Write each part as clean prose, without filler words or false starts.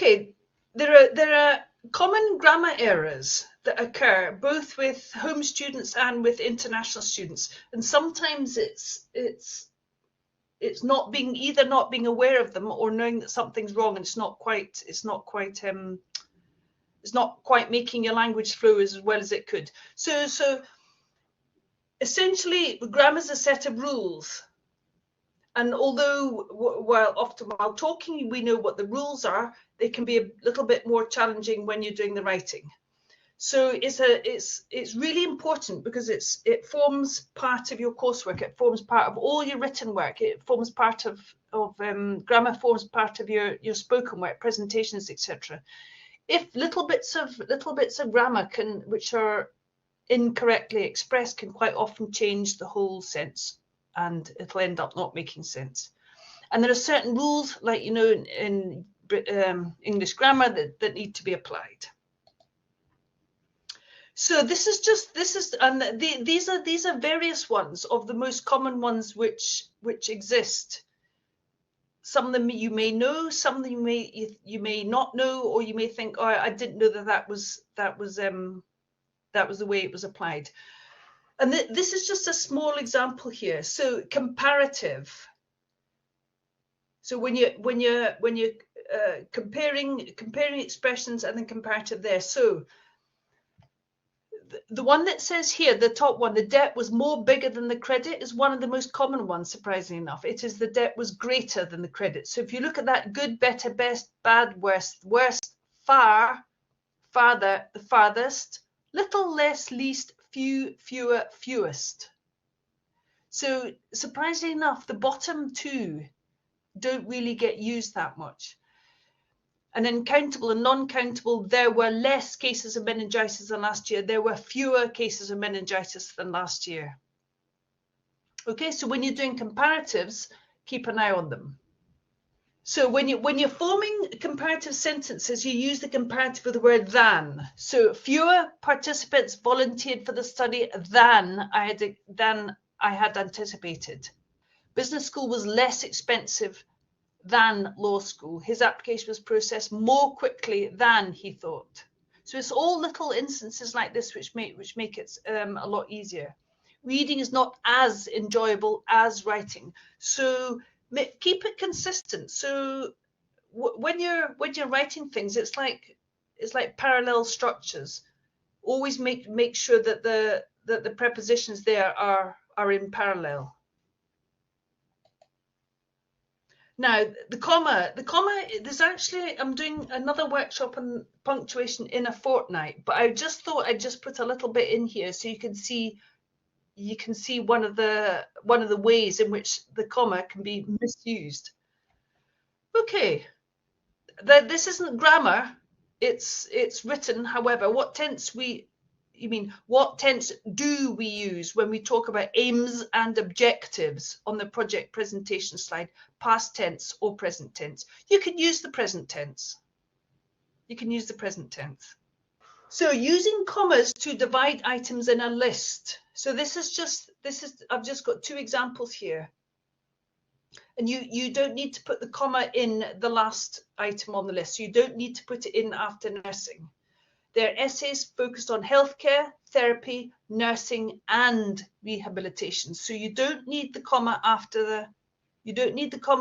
Okay, there are common grammar errors that occur both with home students and with international students, and sometimes it's not being aware of them or knowing that something's wrong and it's not quite making your language flow as well as it could. So essentially, grammar is a set of rules. And although while talking we know what the rules are, they can be a little bit more challenging when you're doing the writing. So it's really important because it forms part of your coursework. It forms part of all your written work. It forms part of grammar forms part of your spoken work, presentations, etc. If little bits of grammar which are incorrectly expressed can quite often change the whole sense, and it'll end up not making sense. And there are certain rules, like in English grammar, that need to be applied. So these are various ones of the most common ones which exist. Some of them you may know, some of them you may not know, or you may think, oh, I didn't know that was the way it was applied. And this is just a small example here. So comparative. So when you're comparing expressions and then comparative there. So the one that says here, the top one, the debt was more bigger than the credit, is one of the most common ones, surprisingly enough. It is the debt was greater than the credit. So if you look at that, good, better, best, bad, worst, far, farther, the farthest, little, less, least, few, fewer, fewest. So surprisingly enough, the bottom two don't really get used that much. And then countable and non-countable, there were less cases of meningitis than last year. There were fewer cases of meningitis than last year. Okay, so when you're doing comparatives, keep an eye on them. So when you're forming comparative sentences, you use the comparative with the word than. So fewer participants volunteered for the study than I had anticipated. Business school was less expensive than law school. His application was processed more quickly than he thought. So it's all little instances like this which make it a lot easier. Reading is not as enjoyable as writing, so keep it consistent. So when you're writing things, it's like parallel structures. Always make sure that the prepositions there are in parallel. Now, the comma, there's actually, I'm doing another workshop on punctuation in a fortnight, but I just thought I'd just put a little bit in here so you can see one of the ways in which the comma can be misused. Okay, this isn't grammar, it's written. However, what tense do we use when we talk about aims and objectives on the project presentation slide? Past tense or present tense? You can use the present tense. So using commas to divide items in a list. So I've just got two examples here. And you don't need to put the comma in the last item on the list. So you don't need to put it in after nursing. They're essays focused on healthcare, therapy, nursing, and rehabilitation. So you don't need the comma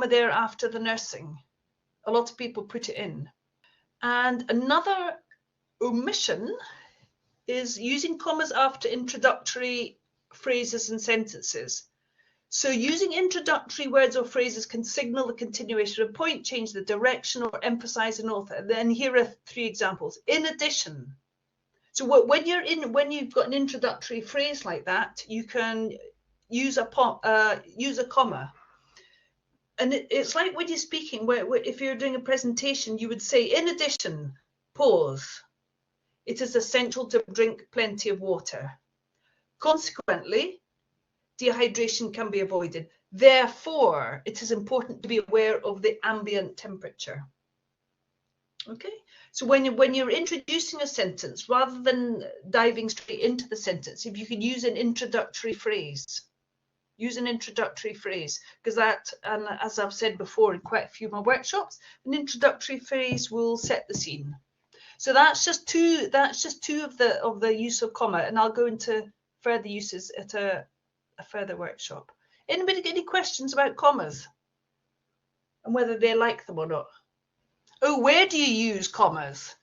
there after the nursing. A lot of people put it in. And another omission is using commas after introductory phrases and sentences. So using introductory words or phrases can signal the continuation of a point, change the direction, or emphasize an author. Then here are three examples. In addition, so when you've got an introductory phrase like that, you can use a comma. And it's like when you're speaking, where if you're doing a presentation, you would say, in addition, pause. It is essential to drink plenty of water. Consequently, dehydration can be avoided. Therefore, it is important to be aware of the ambient temperature. Okay, so when you're introducing a sentence, rather than diving straight into the sentence, if you can use an introductory phrase, Use an introductory phrase, because that, and as I've said before in quite a few of my workshops, an introductory phrase will set the scene. So that's just two. That's just two of the use of comma, and I'll go into further uses at a further workshop. Anybody get any questions about commas and whether they like them or not? Oh, where do you use commas?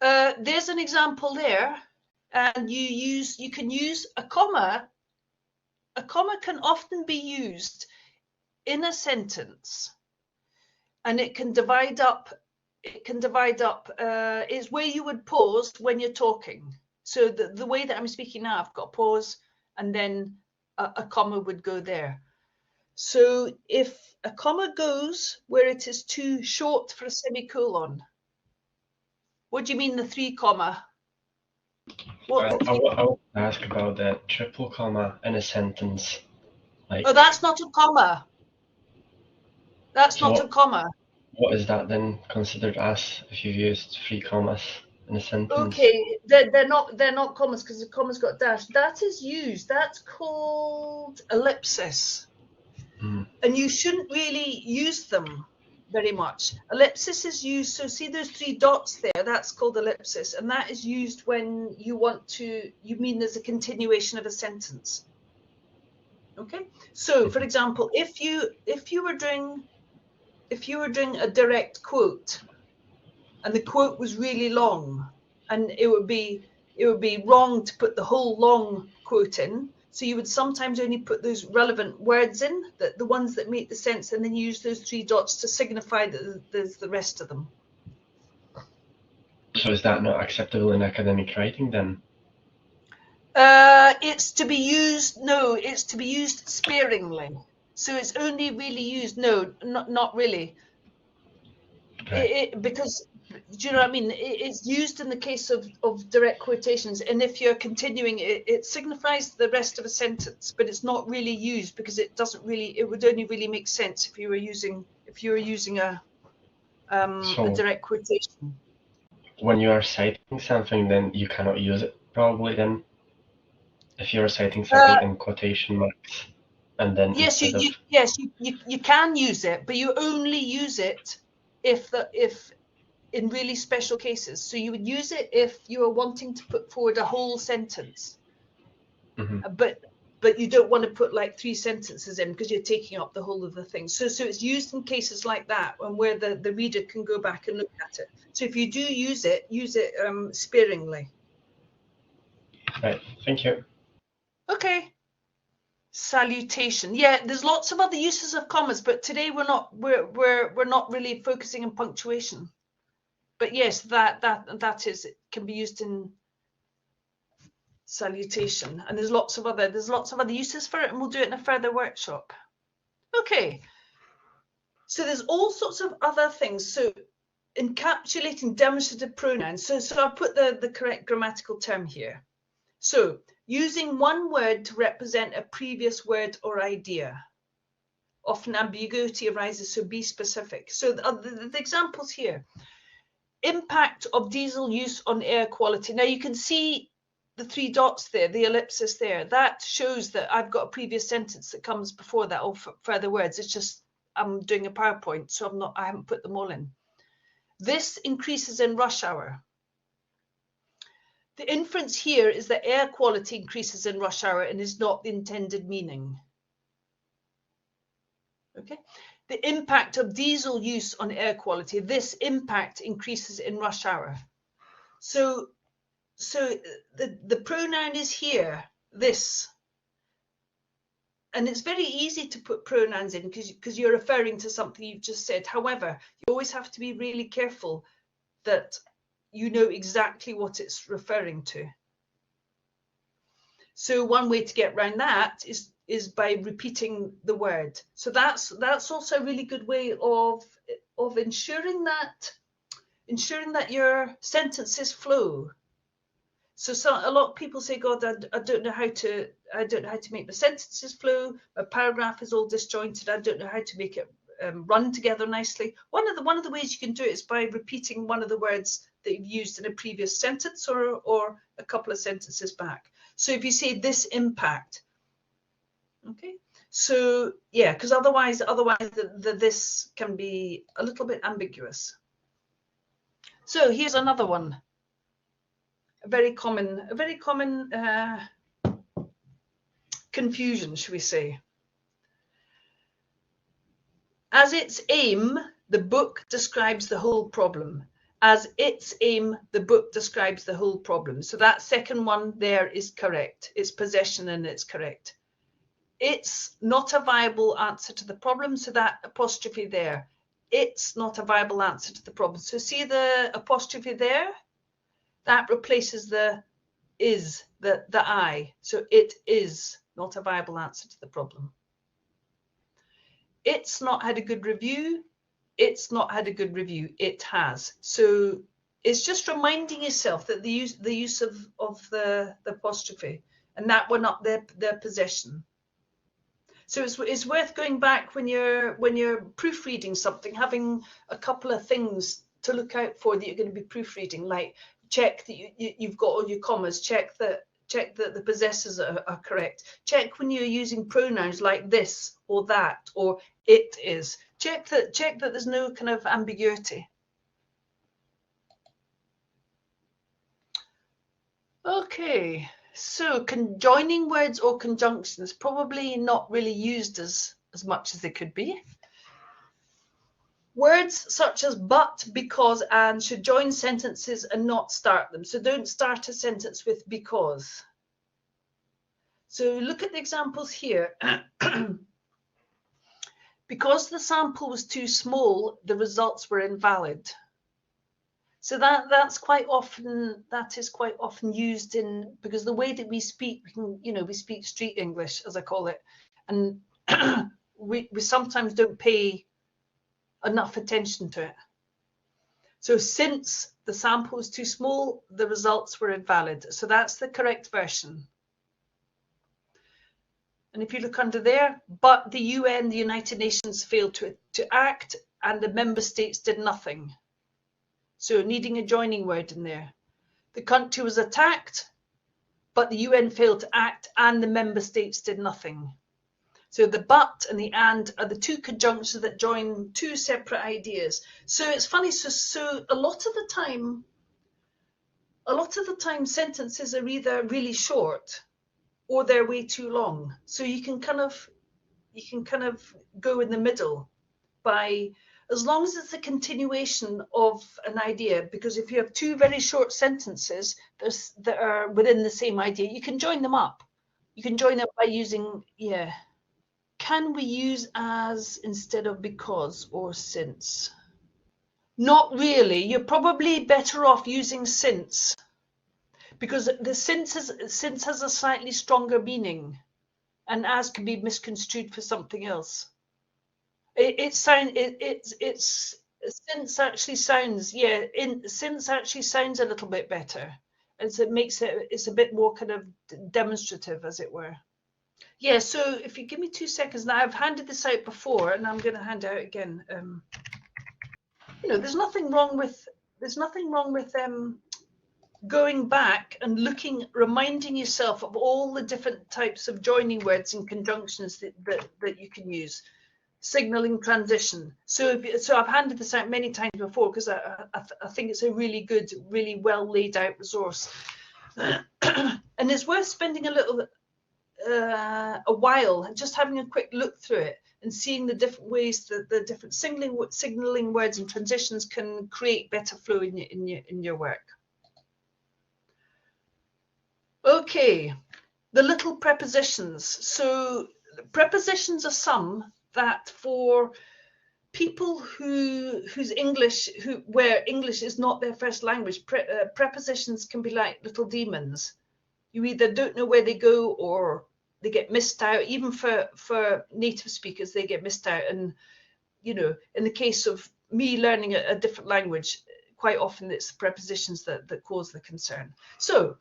There's an example there, and you can use a comma. A comma can often be used in a sentence, and it can divide up. Is where you would pause when you're talking. So the way that I'm speaking now, I've got pause, and then a comma would go there. So if a comma goes where it is too short for a semicolon, what do you mean the 3 comma? What? Well, I want to ask about the triple comma in a sentence. Like, Oh, that's not a comma. That's not a comma. What is that then considered as if you've used 3 commas in a sentence? Okay, they're not commas because the comma's got dash. That is used. That's called ellipsis, and you shouldn't really use them very much. Ellipsis is used. So see those 3 dots there. That's called ellipsis, and that is used when you want to. You mean there's a continuation of a sentence. Okay. So, for example, if you were doing a direct quote, and the quote was really long, and it would be wrong to put the whole long quote in. So you would sometimes only put those relevant words in, the ones that make the sense, and then use those 3 dots to signify that there's the rest of them. So is that not acceptable in academic writing then? It's to be used. No, it's to be used sparingly. So it's only really used. No, not really. Because, do you know what I mean? It's used in the case of direct quotations, and if you're continuing, it signifies the rest of a sentence, but it's not really used because it doesn't really. It would only really make sense if you were using a direct quotation. When you are citing something, then you cannot use it probably. Then, if you're citing something in quotation marks, and then yes, you can use it, but you only use it if in really special cases. So you would use it if you are wanting to put forward a whole sentence, but you don't want to put like 3 sentences in because you're taking up the whole of the thing. So it's used in cases like that, and where the reader can go back and look at it. So if you do use it sparingly. Right. Thank you. Okay. Salutation. Yeah, there's lots of other uses of commas, but today we're not really focusing on punctuation. But yes, that can be used in salutation, and there's lots of other uses for it, and we'll do it in a further workshop. Okay. So there's all sorts of other things. So encapsulating demonstrative pronouns. So I'll put the correct grammatical term here. So using one word to represent a previous word or idea. Often ambiguity arises, so be specific. So the examples here. Impact of diesel use on air quality. Now you can see the 3 dots there, the ellipsis there. That shows that I've got a previous sentence that comes before that, or further words. It's just I'm doing a PowerPoint, so I haven't put them all in. This increases in rush hour. The inference here is that air quality increases in rush hour and is not the intended meaning. Okay. The impact of diesel use on air quality. This impact increases in rush hour. So the pronoun is here, this. And it's very easy to put pronouns in because you're referring to something you've just said. However, you always have to be really careful that you know exactly what it's referring to. So one way to get around that is by repeating the word. So that's also a really good way of ensuring that your sentences flow. So a lot of people say, God, I don't know how to make the sentences flow. My paragraph is all disjointed. I don't know how to make it run together nicely. One of the ways you can do it is by repeating one of the words that you've used in a previous sentence or a couple of sentences back. So if you say this impact, okay. So yeah, because otherwise this can be a little bit ambiguous. So here's another one, a very common confusion, should we say. As its aim, the book describes the whole problem. As its aim, the book describes the whole problem. So that second one there is correct. It's possession and it's correct. It's not a viable answer to the problem, so that apostrophe there. It's not a viable answer to the problem. So see the apostrophe there? That replaces the is, the I. So it is not a viable answer to the problem. It's not had a good review. It's not had a good review. It has. So it's just reminding yourself that the use of the apostrophe, and that one up their possession. So it's worth going back when you're proofreading something, having a couple of things to look out for that you're going to be proofreading, like check that you've got all your commas, check that the possessors are correct, check when you're using pronouns like this or that or it is, check that there's no kind of ambiguity. Okay. So conjoining words or conjunctions, probably not really used as much as they could be. Words such as but, because, and should join sentences and not start them. So don't start a sentence with because. So look at the examples here. Because the sample was too small, the results were invalid. So that is quite often used in, because the way that we speak, we speak street English, as I call it, and we sometimes don't pay enough attention to it. So since the sample was too small, the results were invalid. So that's the correct version. And if you look under there, but the UN, the United Nations, failed to act, and the member states did nothing. So needing a joining word in there. The country was attacked, but the UN failed to act and the member states did nothing. So the but and the and are the two conjunctions that join two separate ideas. So it's funny, so a lot of the time sentences are either really short or they're way too long. So you can kind of go in the middle by, as long as it's a continuation of an idea, because if you have two very short sentences that are within the same idea, you can join them up. You can join up by using, yeah. Can we use as instead of because or since? Not really. You're probably better off using since, because the since has a slightly stronger meaning, and as can be misconstrued for something else. Since actually sounds, since actually sounds a little bit better, as it makes it's a bit more kind of demonstrative, as it were. Yeah, so if you give me 2 seconds now, I've handed this out before and I'm going to hand it out again. There's nothing wrong with going back and reminding yourself of all the different types of joining words and conjunctions that you can use. Signaling transition. So I've handed this out many times before because I think it's a really good, really well laid out resource, and it's worth spending a while just having a quick look through it and seeing the different ways that the different signaling words and transitions can create better flow in your work. Okay, the little prepositions. So prepositions are some that for people where English is not their first language, prepositions can be like little demons. You either don't know where they go or they get missed out. Even for native speakers, they get missed out. And, in the case of me learning a different language, quite often it's the prepositions that cause the concern. So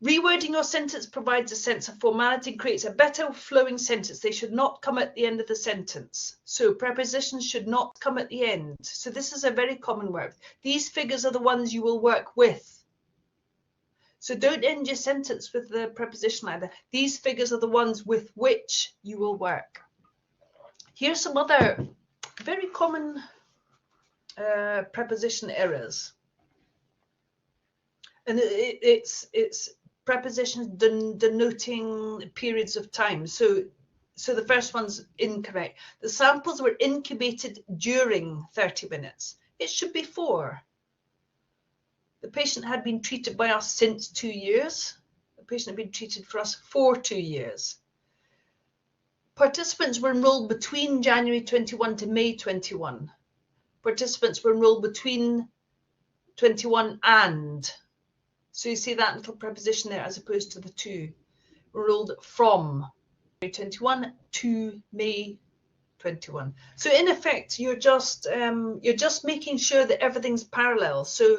rewording your sentence provides a sense of formality and creates a better flowing sentence. They should not come at the end of the sentence. So prepositions should not come at the end. So this is a very common word. These figures are the ones you will work with. So don't end your sentence with the preposition either. These figures are the ones with which you will work. Here's some other very common preposition errors. And it's prepositions denoting periods of time. So the first one's incorrect. The samples were incubated during 30 minutes. It should be 4. The patient had been treated by us since 2 years. The patient had been treated for us for 2 years. Participants were enrolled between January 21 to May 21. Participants were enrolled between 21 and. So you see that little preposition there as opposed to the 2. Enrolled from January 21 to May 21. So in effect, you're just making sure that everything's parallel. So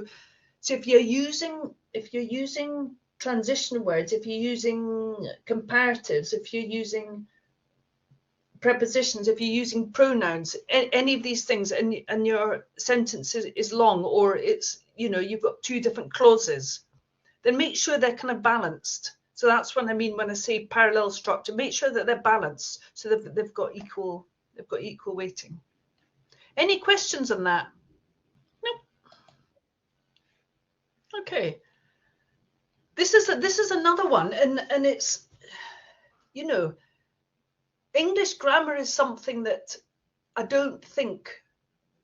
if you're using transition words, if you're using comparatives, if you're using prepositions, if you're using pronouns, any of these things, and your sentence is long, or it's, you know, you've got 2 different clauses, then make sure they're kind of balanced. So that's what I mean when I say parallel structure. Make sure that they're balanced, so they've got equal weighting. Any questions on that? Nope. Okay. This is another one, and it's, you know, English grammar is something that I don't think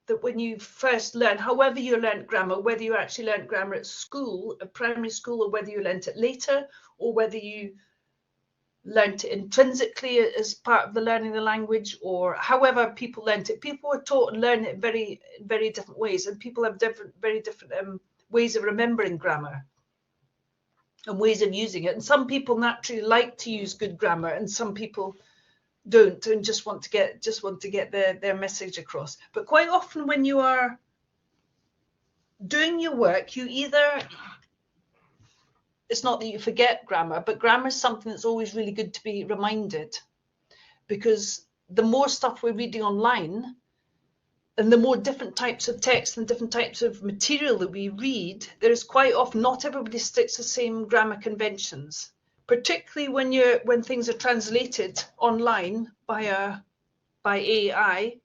that when you first learn, however you learned grammar, whether you actually learned grammar at school, at primary school, or whether you learned it later, or whether you learned it intrinsically as part of the learning the language, or however people learned it. People were taught and learn it very, very different ways, and people have very different ways of remembering grammar and ways of using it. And some people naturally like to use good grammar, and some people don't, and just want to get their message across. But quite often when you are doing your work, it's not that you forget grammar, but grammar is something that's always really good to be reminded, because the more stuff we're reading online and the more different types of text and different types of material that we read, there's quite often not everybody sticks the same grammar conventions. Particularly when things are translated online by AI,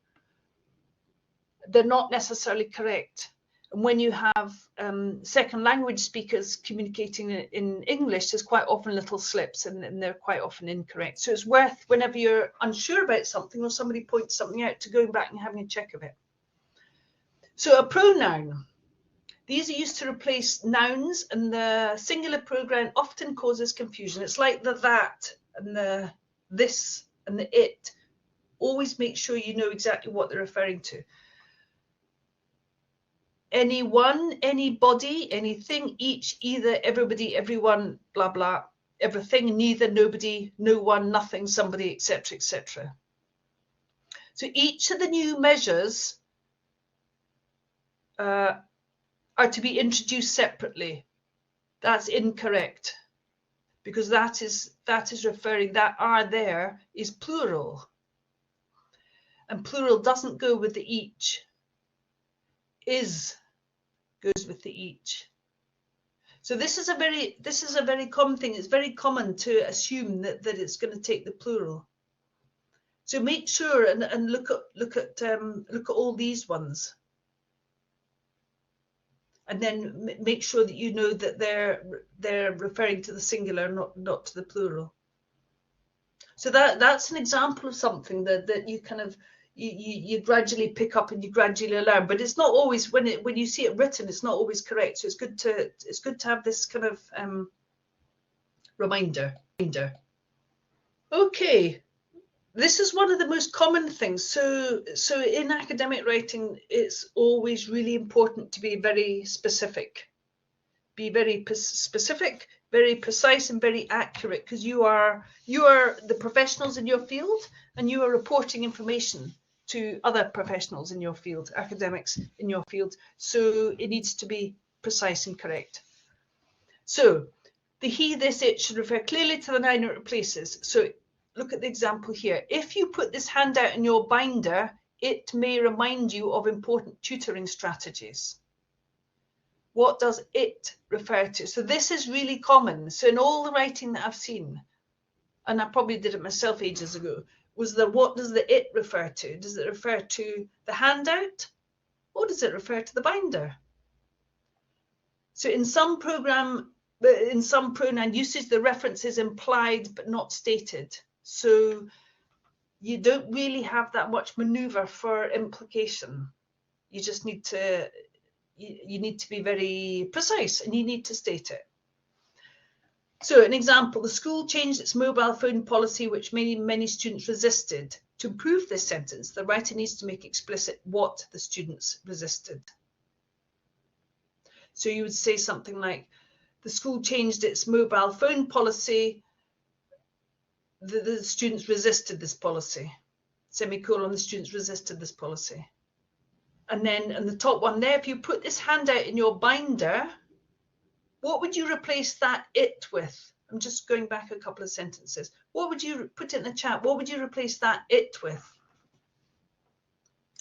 they're not necessarily correct. And when you have second language speakers communicating in English, there's quite often little slips, and they're quite often incorrect. So it's worth, whenever you're unsure about something or somebody points something out, to going back and having a check of it. So a pronoun. These are used to replace nouns, and the singular pronoun often causes confusion. It's like the that and the this and the it. Always make sure you know exactly what they're referring to. Anyone, anybody, anything, each, either, everybody, everyone, blah, blah, everything, neither, nobody, no one, nothing, somebody, etc., etc. So each of the new measures are to be introduced separately. That's incorrect, because that is referring, that are there is plural, and plural doesn't go with the each. Is goes with the each. So this is a very common thing. It's very common to assume that it's going to take the plural. So make sure and look at all these ones, and then make sure that you know that they're referring to the singular, not to the plural. So that's an example of something that you kind of you gradually pick up and you gradually learn. But it's not always, when you see it written, it's not always correct. So it's good to have this kind of reminder. Okay. This is one of the most common things. So in academic writing, it's always really important to be very specific. Be very specific, very precise, and very accurate, because you are the professionals in your field, and you are reporting information to other professionals in your field, academics in your field. So it needs to be precise and correct. So the he, this, it should refer clearly to the noun it replaces. So look at the example here. If you put this handout in your binder, it may remind you of important tutoring strategies. What does it refer to? So this is really common. So in all the writing that I've seen, and I probably did it myself ages ago, was the what does the it refer to? Does it refer to the handout, or does it refer to the binder? So in some pronoun usage, the reference is implied but not stated. So you don't really have that much maneuver for implication. You just need to you need to be very precise, and you need to state it. So an example, the school changed its mobile phone policy, which many students resisted. To prove this sentence, the writer needs to make explicit what the students resisted. So you would say something like, the school changed its mobile phone policy, the students resisted this policy. Semicolon, the students resisted this policy. And then in the top one there, if you put this handout in your binder, what would you replace that it with? I'm just going back a couple of sentences. What would you put it in the chat? What would you replace that it with?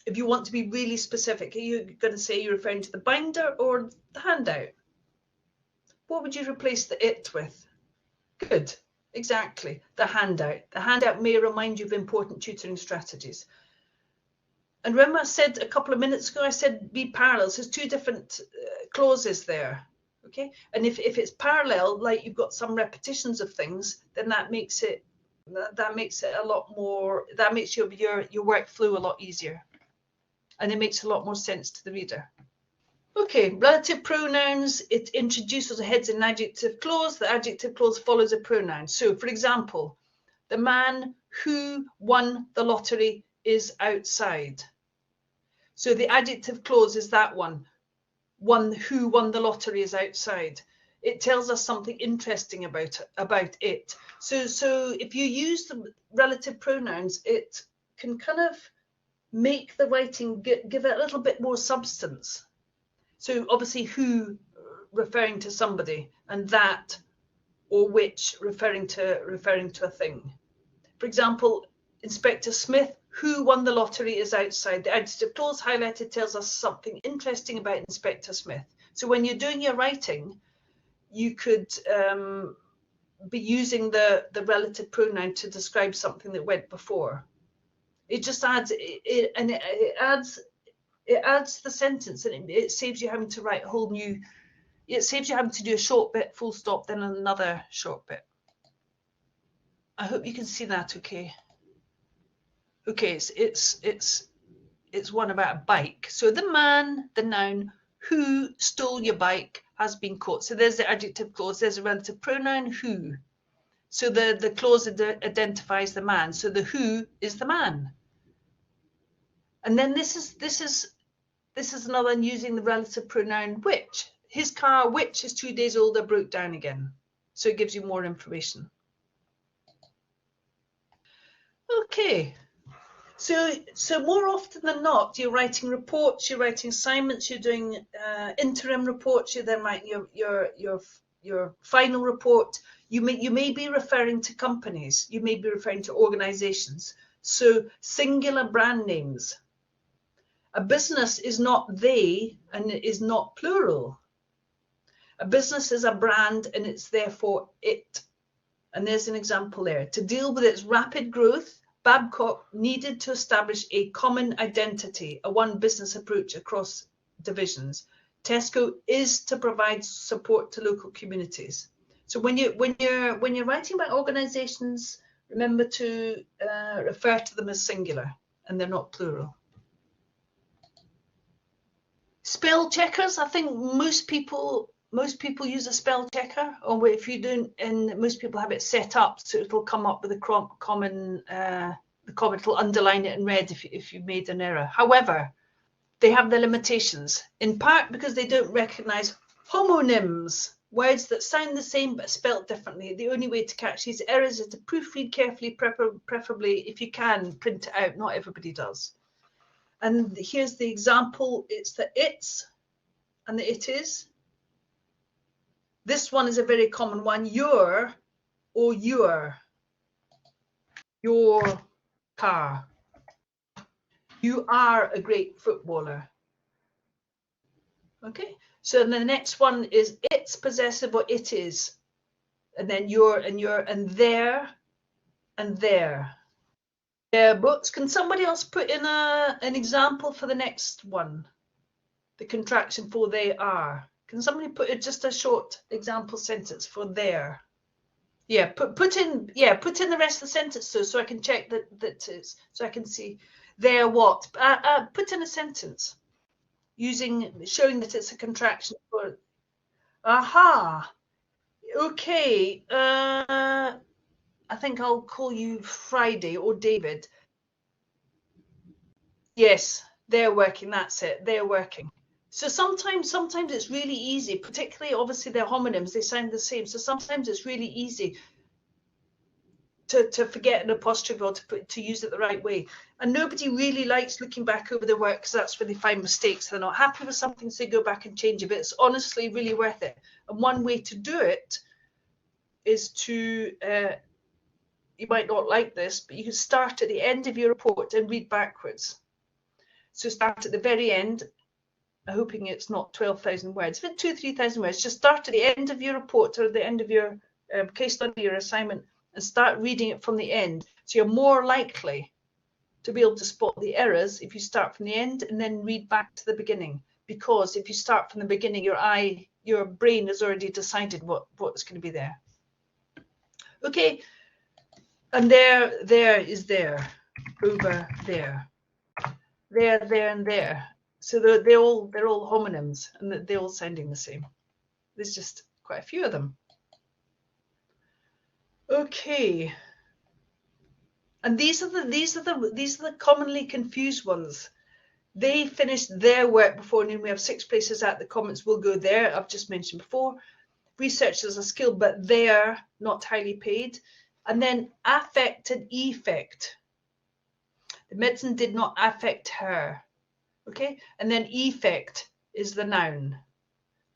If you want to be really specific, are you going to say you're referring to the binder or the handout? What would you replace the it with? Good, exactly, the handout. The handout may remind you of important tutoring strategies. And remember I said a couple of minutes ago, I said be parallel. So there's two different clauses there. Okay, and if it's parallel, like you've got some repetitions of things, then that makes it a lot more, that makes your workflow a lot easier, and it makes a lot more sense to the reader. Okay, relative pronouns, it introduces or heads an adjective clause. The adjective clause follows a pronoun. So for example, the man who won the lottery is outside. So the adjective clause is that one who won the lottery is outside. It tells us something interesting about it. So if you use the relative pronouns, it can kind of make the writing give it a little bit more substance. So obviously who referring to somebody, and that or which referring to a thing. For example, Inspector Smith, who won the lottery, is outside. The adjective clause highlighted tells us something interesting about Inspector Smith. So when you're doing your writing, you could be using the relative pronoun to describe something that went before. It just adds it adds the sentence, and it saves you having to write a whole new. It saves you having to do a short bit, full stop, then another short bit. I hope you can see that. Okay. Okay, it's one about a bike. So the man, the noun, who stole your bike has been caught. So there's the adjective clause. There's a relative pronoun, who. So the clause identifies the man. So the who is the man. And then this is another one using the relative pronoun which. His car, which is 2 days older, broke down again. So it gives you more information. Okay. So more often than not, you're writing reports, you're writing assignments, you're doing interim reports, you're then writing your final report. You may be referring to companies, you may be referring to organizations. So singular brand names. A business is not they, and it is not plural. A business is a brand, and it's therefore it. And there's an example there. To deal with its rapid growth, Babcock needed to establish a common identity, a one business approach across divisions. Tesco is to provide support to local communities. So when you're writing about organizations, remember to refer to them as singular, and they're not plural. Spell checkers, I think most people use a spell checker, or if you don't, and most people have it set up so it'll come up with a common it'll underline it in red if you made an error. However, they have their limitations, in part because they don't recognize homonyms, words that sound the same but spelt differently. The only way to catch these errors is to proofread carefully, preferably if you can print it out. Not everybody does. And here's the example. It's the its and the it is. This one is a very common one. Your or your car. You are a great footballer. Okay, so then the next one is it's possessive or it is, and then your and their and their. Their books. Can somebody else put in an example for the next one? The contraction for they are. Can somebody put in just a short example sentence for their? Yeah, put in the rest of the sentence so I can check that is, so I can see their what. Put in a sentence showing that it's a contraction for. Aha. Okay. I think I'll call you Friday or David. Yes, they're working. That's it. They're working. So sometimes it's really easy, particularly obviously they're homonyms, they sound the same. So sometimes it's really easy to forget an apostrophe or to use it the right way. And nobody really likes looking back over their work because that's where they find mistakes. They're not happy with something, so they go back and change it. But it's honestly really worth it. And one way to do it is to, you might not like this, but you can start at the end of your report and read backwards. So start at the very end, hoping it's not 12,000 words. If it's 2,000 or 3,000 words, just start at the end of your report or the end of your case study or assignment and start reading it from the end. So you're more likely to be able to spot the errors if you start from the end and then read back to the beginning. Because if you start from the beginning, your brain has already decided what's going to be there. Okay, and there is there, over there, there, and there. So they're all homonyms and they're all sounding the same. There's just quite a few of them. Okay. And these are the commonly confused ones. They finished their work before noon. We have 6 places at the comments will go there. I've just mentioned before. Research is a skill, but they're not highly paid. And then affect and effect. The medicine did not affect her. Okay, and then effect is the noun.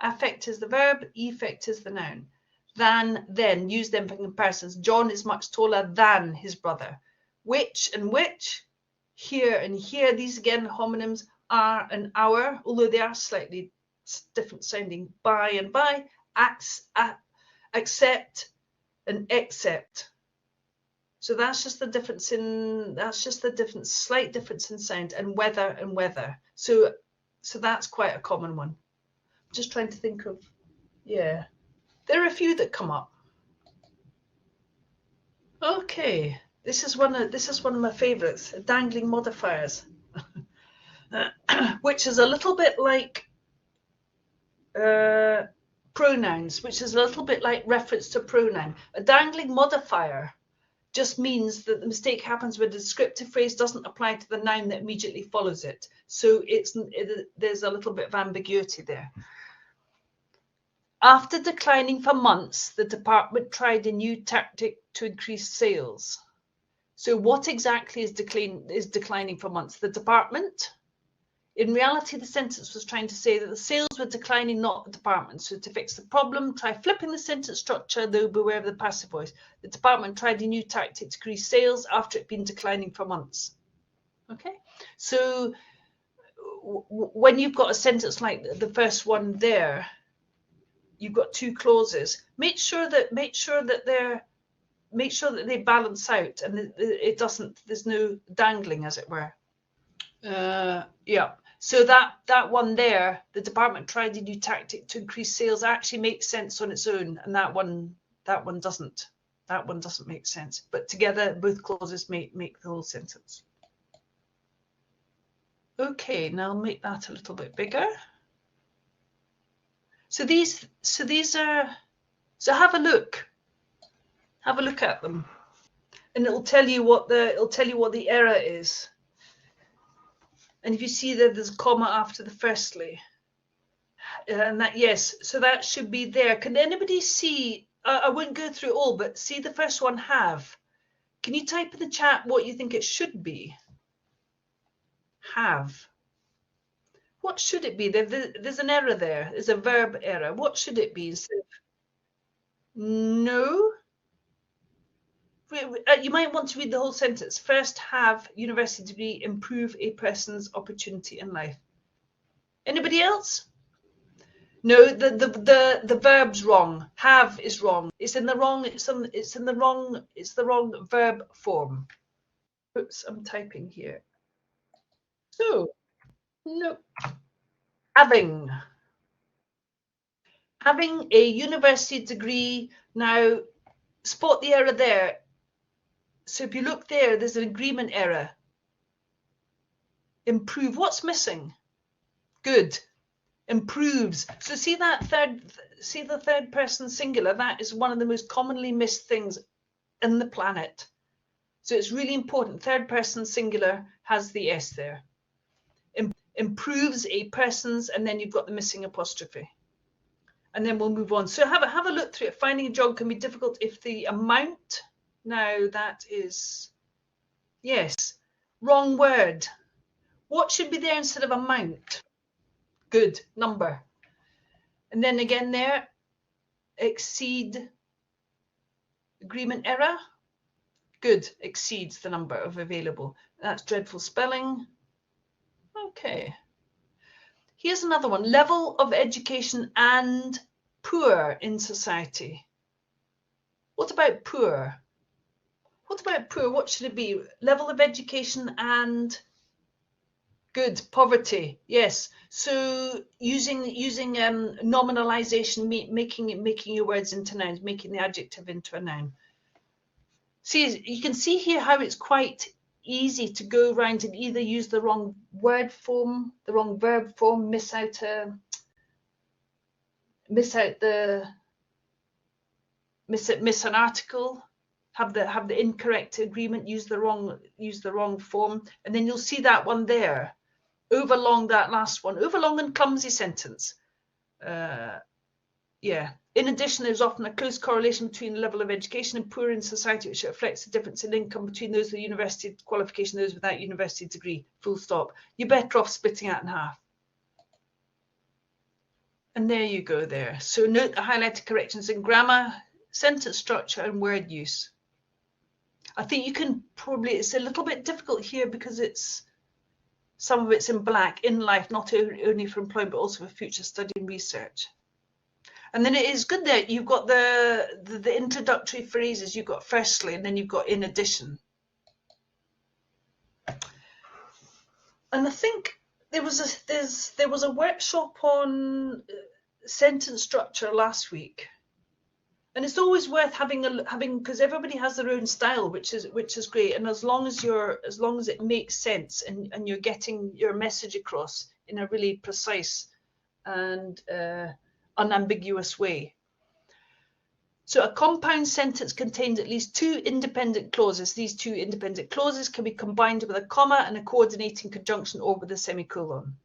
Affect is the verb, effect is the noun. Than, then, use them for comparisons. John is much taller than his brother. Which and which, here and here, these again homonyms, are and our, although they are slightly different sounding. By and by, accept and except. So that's just the difference slight difference in sound, and whether and whether. So that's quite a common one. I'm just trying to think of, yeah. There are a few that come up. Okay, this is one of my favourites, dangling modifiers, which is a little bit like pronouns, which is a little bit like reference to pronoun. A dangling modifier just means that the mistake happens where the descriptive phrase doesn't apply to the noun that immediately follows it. So there's a little bit of ambiguity there. After declining for months, the department tried a new tactic to increase sales. So what exactly is declining for months? The department? In reality, the sentence was trying to say that the sales were declining, not the department. So to fix the problem, try flipping the sentence structure, though beware of the passive voice. The department tried a new tactic to increase sales after it had been declining for months. Okay, so when you've got a sentence like the first one there, you've got 2 clauses. Make sure that they balance out and there's no dangling, as it were. Yeah. So that one there, the department tried a new tactic to increase sales, actually makes sense on its own, and that one doesn't. That one doesn't make sense. But together, both clauses make the whole sentence. Okay, now I'll make that a little bit bigger. So have a look. Have a look at them, and it'll tell you what the error is. And if you see that there's a comma after the firstly, and that, yes, so that should be there. Can anybody see? I won't go through it all, but see the first one, have. Can you type in the chat what you think it should be? Have. What should it be? There's an error there. There's a verb error. What should it be? No. You might want to read the whole sentence. First, have university degree improve a person's opportunity in life. Anybody else? No, the verb's wrong. Have is wrong. It's in the wrong. It's in the wrong. It's the wrong verb form. Oops, I'm typing here. So, no. Having a university degree. Now, spot the error there. So if you look there, there's an agreement error. Improve. What's missing? Good. Improves. So see that the third person singular? That is one of the most commonly missed things in the planet. So it's really important. Third person singular has the S there. Improves a person's, and then you've got the missing apostrophe. And then we'll move on. So have a look through it. Finding a job can be difficult if the amount. Now that is, yes, wrong word. What should be there instead of amount? Good, number. And then again there, exceed, agreement error. Good, exceeds the number of available. That's dreadful spelling. Okay. Here's another one. Level of education and poor in society. What about poor? What about poor? What should it be? Level of education and good, poverty. Yes. So using nominalization, making your words into nouns, making the adjective into a noun. See, you can see here how it's quite easy to go around and either use the wrong word form, the wrong verb form, miss out an article, have the incorrect agreement, use the wrong form, and then you'll see that one there. Overlong, that last one. Overlong and clumsy sentence. Yeah. In addition, there's often a close correlation between the level of education and poor in society, which reflects the difference in income between those with university qualification and those without university degree. Full stop. You're better off splitting that in half. And there you go there. So note the highlighted corrections in grammar, sentence structure, and word use. I think you can probably, it's a little bit difficult here because some of it's in black, in life, not only for employment, but also for future study and research. And then it is good that you've got the introductory phrases. You've got firstly, and then you've got in addition. And I think there was a workshop on sentence structure last week, and it's always worth having because everybody has their own style, which is great. And as long as it makes sense and you're getting your message across in a really precise and unambiguous way. So a compound sentence contains at least two independent clauses. These two independent clauses can be combined with a comma and a coordinating conjunction or with a semicolon.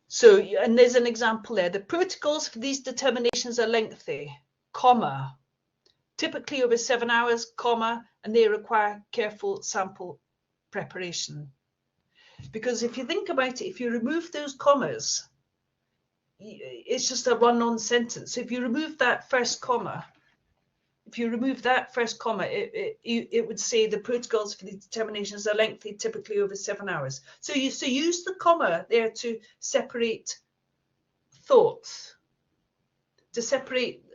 So, and there's an example there. The protocols for these determinations are lengthy, comma, typically over 7 hours, comma, and they require careful sample preparation. Because if you think about it, if you remove those commas, it's just a run-on sentence. So if you remove that first comma, it would say the protocols for the determinations are lengthy, typically over 7 hours. So use the comma there to separate thoughts, to separate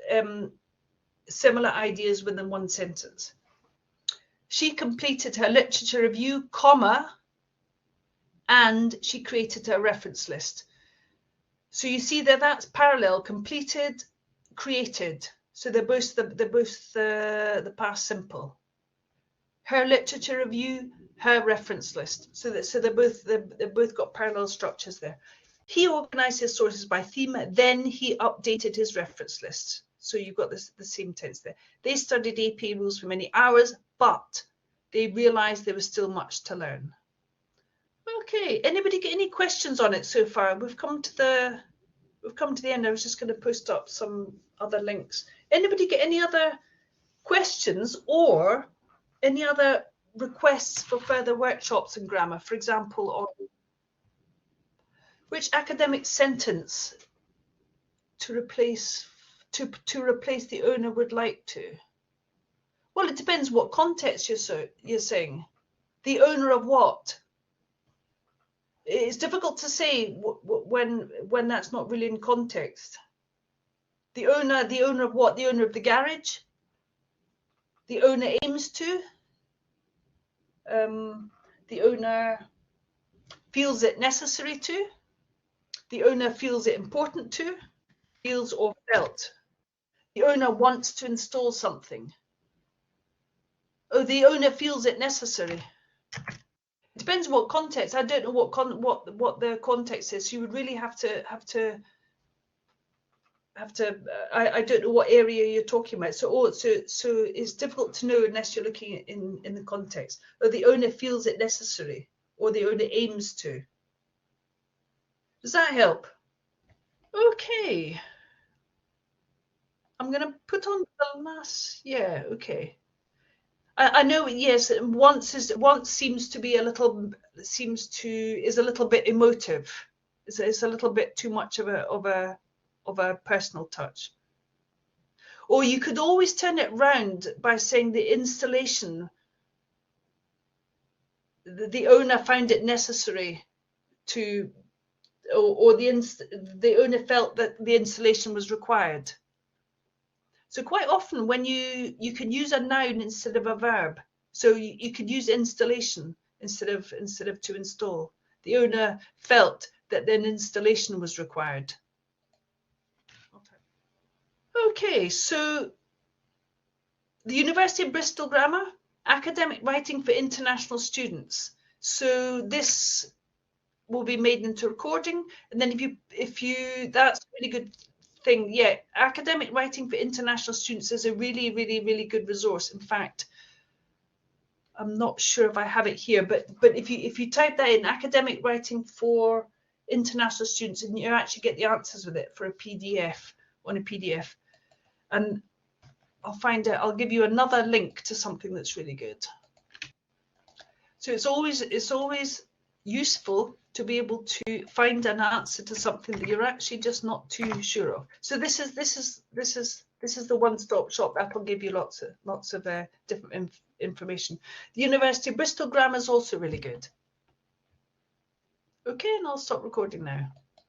similar ideas within one sentence. She completed her literature review, comma, and she created her reference list. So you see that's parallel, completed, created. So they're both the past simple. Her literature review, her reference list. So they've both got parallel structures there. He organized his sources by theme, then he updated his reference list. So you've got the same tense there. They studied APA rules for many hours, but they realized there was still much to learn. Okay, anybody get any questions on it so far? We've come to the end. I was just going to post up some other links. Anybody get any other questions or any other requests for further workshops in grammar? For example, on which academic sentence to replace the owner would like to? Well, it depends what context you're saying. The owner of what? It's difficult to say when that's not really in context. The owner of what? The owner of the garage. The owner aims to. The owner feels it necessary to. The owner feels it important to. Feels or felt. The owner wants to install something. Oh, the owner feels it necessary. It depends on what context. I don't know what the context is. So you would really have to. I don't know what area you're talking about. So it's difficult to know unless you're looking in the context. Or the owner feels it necessary, or the owner aims to. Does that help? Okay. I'm going to put on the last. Yeah. Okay. I know. Yes. Once seems to be a little bit emotive. It's a little bit too much of a personal touch. Or you could always turn it round by saying the installation, the owner found it necessary to, or the owner felt that the installation was required. So quite often when you can use a noun instead of a verb. So you could use installation instead of to install. The owner felt that an installation was required. Okay, so the University of Bristol Grammar, academic writing for international students. So this will be made into recording, and then if you that's a really good thing. Yeah, academic writing for international students is a really good resource. In fact, I'm not sure if I have it here, but if you type that in, academic writing for international students, and you actually get the answers with it for a PDF on a PDF. And I'll find out. I'll give you another link to something that's really good. So it's always useful to be able to find an answer to something that you're actually just not too sure of. So this is the one-stop shop that will give you lots of different information. The University of Bristol Grammar is also really good. Okay, and I'll stop recording now.